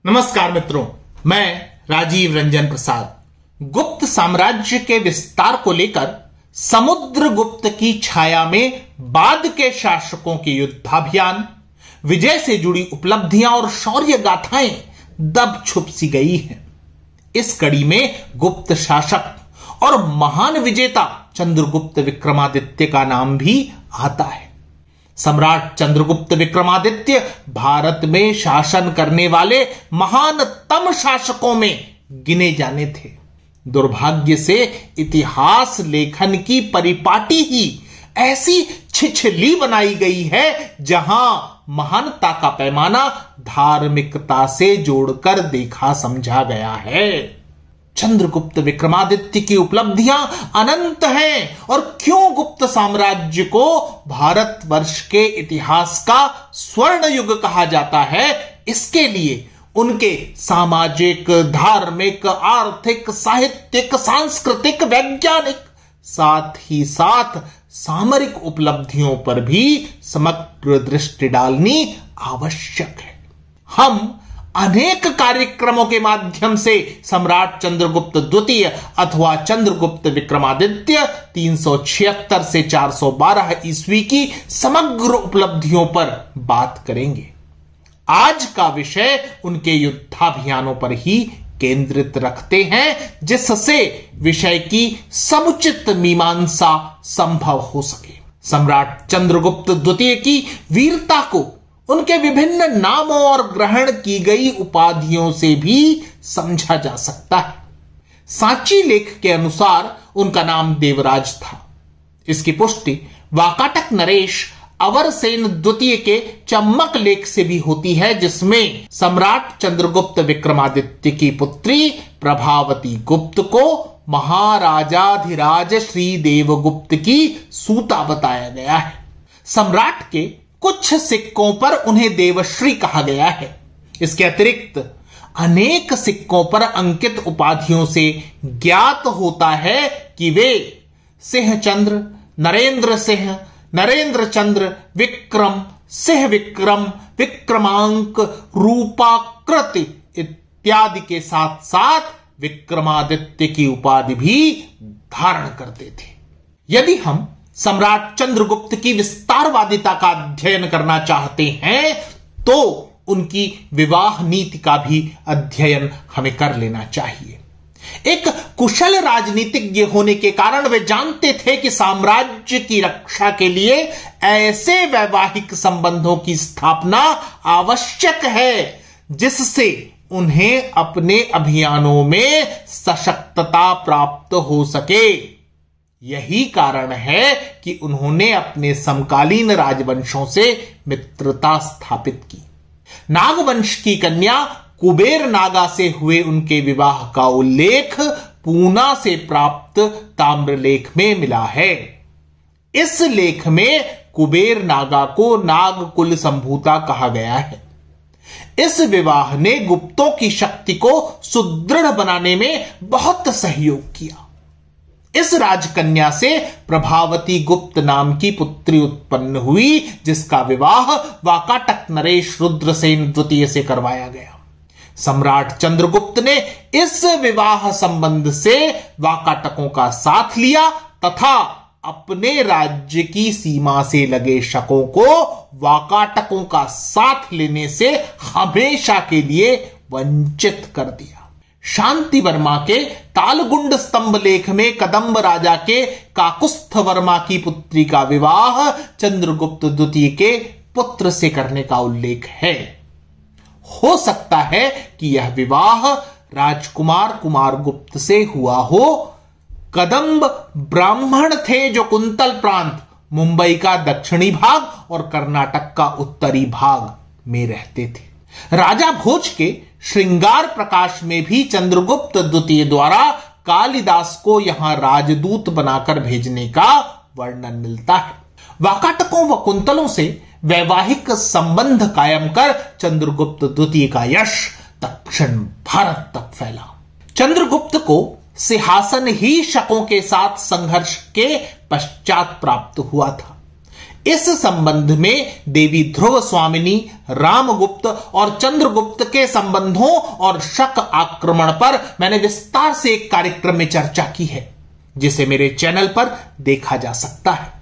नमस्कार मित्रों, मैं राजीव रंजन प्रसाद। गुप्त साम्राज्य के विस्तार को लेकर समुद्रगुप्त की छाया में बाद के शासकों के युद्धाभियान, विजय से जुड़ी उपलब्धियां और शौर्य गाथाएं दब छुप सी गई हैं। इस कड़ी में गुप्त शासक और महान विजेता चंद्रगुप्त विक्रमादित्य का नाम भी आता है। सम्राट चंद्रगुप्त विक्रमादित्य भारत में शासन करने वाले महानतम शासकों में गिने जाने थे। दुर्भाग्य से इतिहास लेखन की परिपाटी ही ऐसी छिछली बनाई गई है जहां महानता का पैमाना धार्मिकता से जोड़कर देखा समझा गया है। चंद्रगुप्त विक्रमादित्य की उपलब्धियां अनंत हैं और क्यों गुप्त साम्राज्य को भारतवर्ष के इतिहास का स्वर्ण युग कहा जाता है, इसके लिए उनके सामाजिक, धार्मिक, आर्थिक, साहित्यिक, सांस्कृतिक, वैज्ञानिक, साथ ही साथ सामरिक उपलब्धियों पर भी समग्र दृष्टि डालनी आवश्यक है। हम अनेक कार्यक्रमों के माध्यम से सम्राट चंद्रगुप्त द्वितीय अथवा चंद्रगुप्त विक्रमादित्य 376 से 412 ईस्वी की समग्र उपलब्धियों पर बात करेंगे। आज का विषय उनके युद्धाभियानों पर ही केंद्रित रखते हैं, जिससे विषय की समुचित मीमांसा संभव हो सके। सम्राट चंद्रगुप्त द्वितीय की वीरता को उनके विभिन्न नामों और ग्रहण की गई उपाधियों से भी समझा जा सकता है। सांची लेख के अनुसार उनका नाम देवराज था। इसकी पुष्टि वाकाटक नरेश अवरसेन द्वितीय के चम्मक लेख से भी होती है, जिसमें सम्राट चंद्रगुप्त विक्रमादित्य की पुत्री प्रभावती गुप्त को महाराजाधिराज श्री देवगुप्त की सूता बताया गया है। सम्राट के कुछ सिक्कों पर उन्हें देवश्री कहा गया है। इसके अतिरिक्त अनेक सिक्कों पर अंकित उपाधियों से ज्ञात होता है कि वे सिंहचंद्र, नरेंद्र सिंह, नरेंद्र चंद्र, विक्रम, सिंह विक्रम, विक्रमांक, रूपाकृत इत्यादि के साथ साथ विक्रमादित्य की उपाधि भी धारण करते थे। यदि हम सम्राट चंद्रगुप्त की विस्तारवादिता का अध्ययन करना चाहते हैं तो उनकी विवाह नीति का भी अध्ययन हमें कर लेना चाहिए। एक कुशल राजनीतिज्ञ होने के कारण वे जानते थे कि साम्राज्य की रक्षा के लिए ऐसे वैवाहिक संबंधों की स्थापना आवश्यक है जिससे उन्हें अपने अभियानों में सशक्तता प्राप्त हो सके। यही कारण है कि उन्होंने अपने समकालीन राजवंशों से मित्रता स्थापित की। नागवंश की कन्या कुबेर नागा से हुए उनके विवाह का उल्लेख पूना से प्राप्त ताम्रलेख में मिला है। इस लेख में कुबेर नागा को नागकुल संभूता कहा गया है। इस विवाह ने गुप्तों की शक्ति को सुदृढ़ बनाने में बहुत सहयोग किया। इस राजकन्या से प्रभावती गुप्त नाम की पुत्री उत्पन्न हुई, जिसका विवाह वाकाटक नरेश रुद्रसेन द्वितीय से करवाया गया। सम्राट चंद्रगुप्त ने इस विवाह संबंध से वाकाटकों का साथ लिया तथा अपने राज्य की सीमा से लगे शकों को वाकाटकों का साथ लेने से हमेशा के लिए वंचित कर दिया। शांति वर्मा के तालगुंड स्तंभ लेख में कदंब राजा के काकुस्थ वर्मा की पुत्री का विवाह चंद्रगुप्त द्वितीय के पुत्र से करने का उल्लेख है। हो सकता है कि यह विवाह राजकुमार कुमारगुप्त से हुआ हो। कदंब ब्राह्मण थे जो कुंतल प्रांत, मुंबई का दक्षिणी भाग और कर्नाटक का उत्तरी भाग में रहते थे। राजा भोज के श्रृंगार प्रकाश में भी चंद्रगुप्त द्वितीय द्वारा कालिदास को यहां राजदूत बनाकर भेजने का वर्णन मिलता है। वाकाटकों व कुंतलों से वैवाहिक संबंध कायम कर चंद्रगुप्त द्वितीय का यश दक्षिण भारत तक फैला। चंद्रगुप्त को सिंहासन ही शकों के साथ संघर्ष के पश्चात प्राप्त हुआ था। इस संबंध में देवी ध्रुव स्वामिनी, रामगुप्त और चंद्रगुप्त के संबंधों और शक आक्रमण पर मैंने विस्तार से एक कार्यक्रम में चर्चा की है, जिसे मेरे चैनल पर देखा जा सकता है।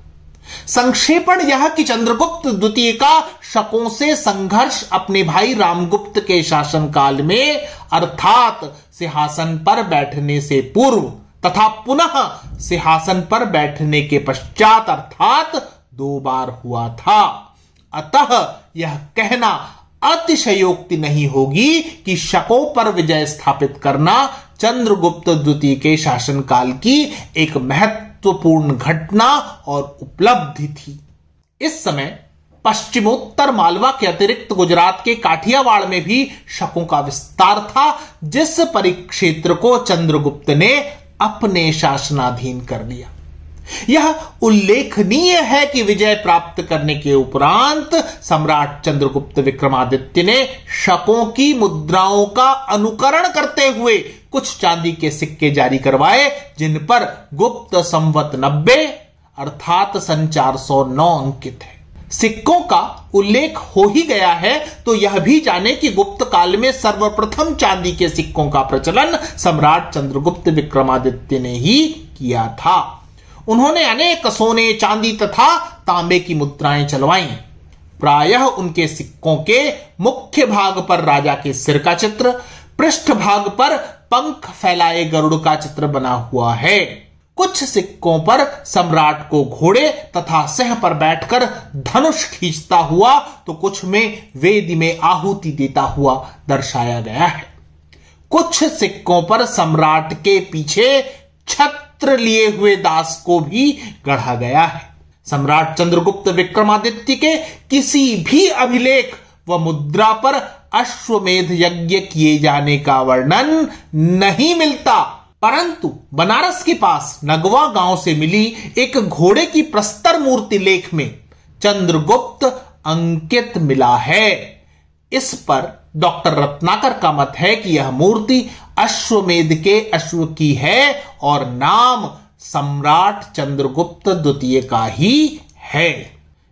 संक्षेपण यह कि चंद्रगुप्त द्वितीय का शकों से संघर्ष अपने भाई रामगुप्त के शासनकाल में अर्थात सिंहासन पर बैठने से पूर्व तथा पुनः सिंहासन पर बैठने के पश्चात अर्थात 2 बार हुआ था। अतः यह कहना अतिशयोक्ति नहीं होगी कि शकों पर विजय स्थापित करना चंद्रगुप्त द्वितीय के शासनकाल की एक महत्वपूर्ण घटना और उपलब्धि थी। इस समय पश्चिमोत्तर मालवा के अतिरिक्त गुजरात के काठियावाड़ में भी शकों का विस्तार था, जिस परिक्षेत्र को चंद्रगुप्त ने अपने शासनाधीन कर लिया। यह उल्लेखनीय है कि विजय प्राप्त करने के उपरांत सम्राट चंद्रगुप्त विक्रमादित्य ने शकों की मुद्राओं का अनुकरण करते हुए कुछ चांदी के सिक्के जारी करवाए, जिन पर गुप्त संवत 90 अर्थात सन 409 अंकित है। सिक्कों का उल्लेख हो ही गया है तो यह भी जाने कि गुप्त काल में सर्वप्रथम चांदी के सिक्कों का प्रचलन सम्राट चंद्रगुप्त विक्रमादित्य ने ही किया था। उन्होंने अनेक सोने, चांदी तथा तांबे की मुद्राएं चलवाईं। प्रायः उनके सिक्कों के मुख्य भाग पर राजा के सिर का चित्र, पृष्ठ भाग पर पंख फैलाए गरुड़ का चित्र बना हुआ है। कुछ सिक्कों पर सम्राट को घोड़े तथा सिंह पर बैठकर धनुष खींचता हुआ तो कुछ में वेदी में आहुति देता हुआ दर्शाया गया है। कुछ सिक्कों पर सम्राट के पीछे छत्र लिए हुए दास को भी गढ़ा गया है। सम्राट चंद्रगुप्त विक्रमादित्य के किसी भी अभिलेख व मुद्रा पर अश्वमेध यज्ञ किए जाने का वर्णन नहीं मिलता, परंतु बनारस के पास नगवा गांव से मिली एक घोड़े की प्रस्तर मूर्ति लेख में चंद्रगुप्त अंकित मिला है। इस पर डॉक्टर रत्नाकर का मत है कि यह मूर्ति अश्वमेध के अश्व की है और नाम सम्राट चंद्रगुप्त द्वितीय का ही है।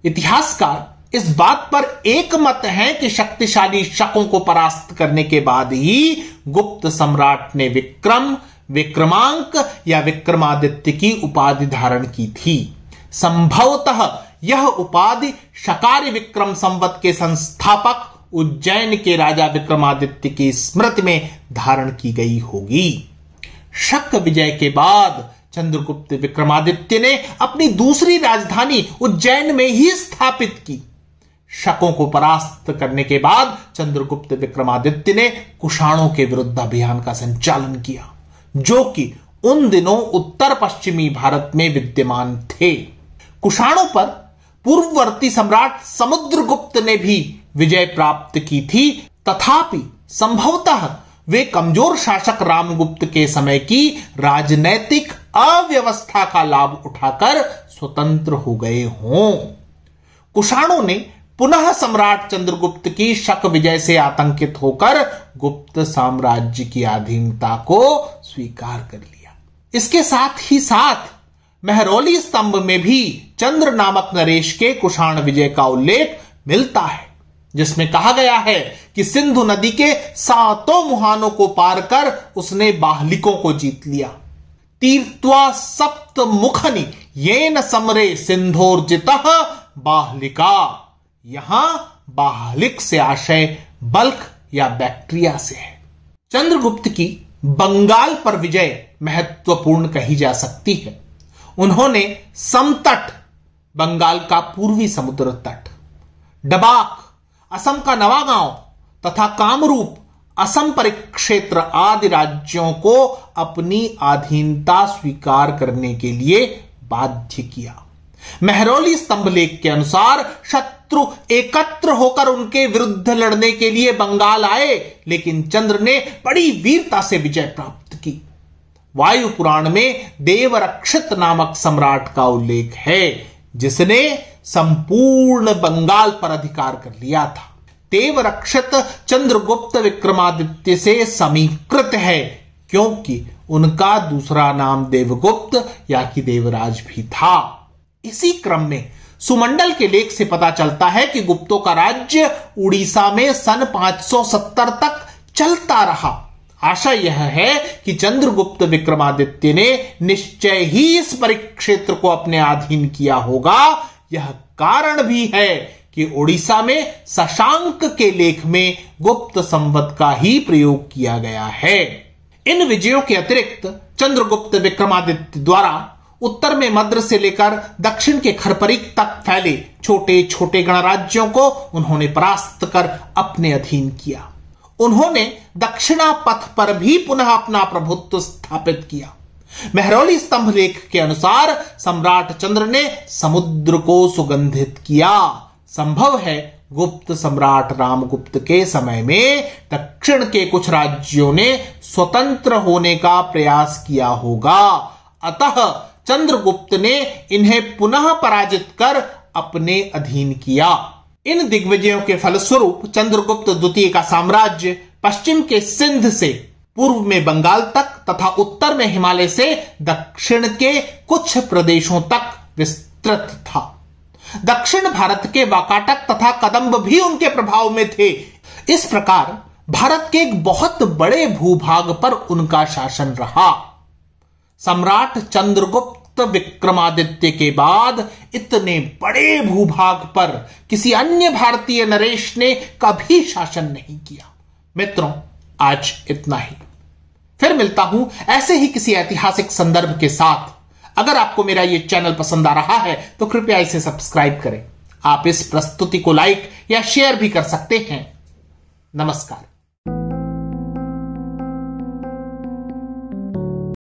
इतिहासकार इस बात पर एक मत है कि शक्तिशाली शकों को परास्त करने के बाद ही गुप्त सम्राट ने विक्रम, विक्रमांक या विक्रमादित्य की उपाधि धारण की थी। संभवतः यह उपाधि शकार्य विक्रम संवत के संस्थापक उज्जैन के राजा विक्रमादित्य की स्मृति में धारण की गई होगी। शक विजय के बाद चंद्रगुप्त विक्रमादित्य ने अपनी दूसरी राजधानी उज्जैन में ही स्थापित की। शकों को परास्त करने के बाद चंद्रगुप्त विक्रमादित्य ने कुषाणों के विरुद्ध अभियान का संचालन किया, जो कि उन दिनों उत्तर पश्चिमी भारत में विद्यमान थे। कुषाणों पर पूर्ववर्ती सम्राट समुद्रगुप्त ने भी विजय प्राप्त की थी, तथापि संभवतः वे कमजोर शासक रामगुप्त के समय की राजनैतिक अव्यवस्था का लाभ उठाकर स्वतंत्र हो गए हों। कुषाणों ने पुनः सम्राट चंद्रगुप्त की शक विजय से आतंकित होकर गुप्त साम्राज्य की अधीनता को स्वीकार कर लिया। इसके साथ ही साथ महरौली स्तंभ में भी चंद्र नामक नरेश के कुषाण विजय का उल्लेख मिलता है, जिसमें कहा गया है कि सिंधु नदी के 7 मुहानों को पार कर उसने बाहलिकों को जीत लिया। तीर्थ्वा सप्त मुखनि येन समरे सिंधोर्जितः बाहलिका। यहां बाहलिक से आशय बल्क या बैक्ट्रिया से है। चंद्रगुप्त की बंगाल पर विजय महत्वपूर्ण कही जा सकती है। उन्होंने समतट, बंगाल का पूर्वी समुद्र तट, डबाक, असम का नवागांव तथा कामरूप, असम परिक्षेत्र आदि राज्यों को अपनी अधीनता स्वीकार करने के लिए बाध्य किया। महरौली स्तंभ लेख के अनुसार शत्रु एकत्र होकर उनके विरुद्ध लड़ने के लिए बंगाल आए, लेकिन चंद्र ने बड़ी वीरता से विजय प्राप्त की। वायु पुराण में देवरक्षित नामक सम्राट का उल्लेख है, जिसने संपूर्ण बंगाल पर अधिकार कर लिया था। देवरक्षित चंद्रगुप्त विक्रमादित्य से समीकृत है, क्योंकि उनका दूसरा नाम देवगुप्त या कि देवराज भी था। इसी क्रम में सुमंडल के लेख से पता चलता है कि गुप्तों का राज्य उड़ीसा में सन 570 तक चलता रहा। आशा यह है कि चंद्रगुप्त विक्रमादित्य ने निश्चय ही इस परिक्षेत्र को अपने अधीन किया होगा। यह कारण भी है कि उड़ीसा में शशांक के लेख में गुप्त संवत का ही प्रयोग किया गया है। इन विजयों के अतिरिक्त चंद्रगुप्त विक्रमादित्य द्वारा उत्तर में मद्र से लेकर दक्षिण के खरपरीक तक फैले छोटे छोटे गणराज्यों को उन्होंने परास्त कर अपने अधीन किया। उन्होंने दक्षिणा पथ पर भी पुनः अपना प्रभुत्व स्थापित किया। मेहरौली स्तंभ लेख के अनुसार सम्राट चंद्र ने समुद्र को सुगंधित किया। संभव है गुप्त सम्राट रामगुप्त के समय में दक्षिण के कुछ राज्यों ने स्वतंत्र होने का प्रयास किया होगा। अतः चंद्रगुप्त ने इन्हें पुनः पराजित कर अपने अधीन किया। इन दिग्विजयों के फलस्वरूप चंद्रगुप्त द्वितीय का साम्राज्य पश्चिम के सिंध से पूर्व में बंगाल तक तथा उत्तर में हिमालय से दक्षिण के कुछ प्रदेशों तक विस्तृत था। दक्षिण भारत के वाकाटक तथा कदंब भी उनके प्रभाव में थे। इस प्रकार भारत के एक बहुत बड़े भूभाग पर उनका शासन रहा। सम्राट चंद्रगुप्त विक्रमादित्य के बाद इतने बड़े भूभाग पर किसी अन्य भारतीय नरेश ने कभी शासन नहीं किया। मित्रों, आज इतना ही। फिर मिलता हूं ऐसे ही किसी ऐतिहासिक संदर्भ के साथ। अगर आपको मेरा यह चैनल पसंद आ रहा है तो कृपया इसे सब्सक्राइब करें। आप इस प्रस्तुति को लाइक या शेयर भी कर सकते हैं। नमस्कार।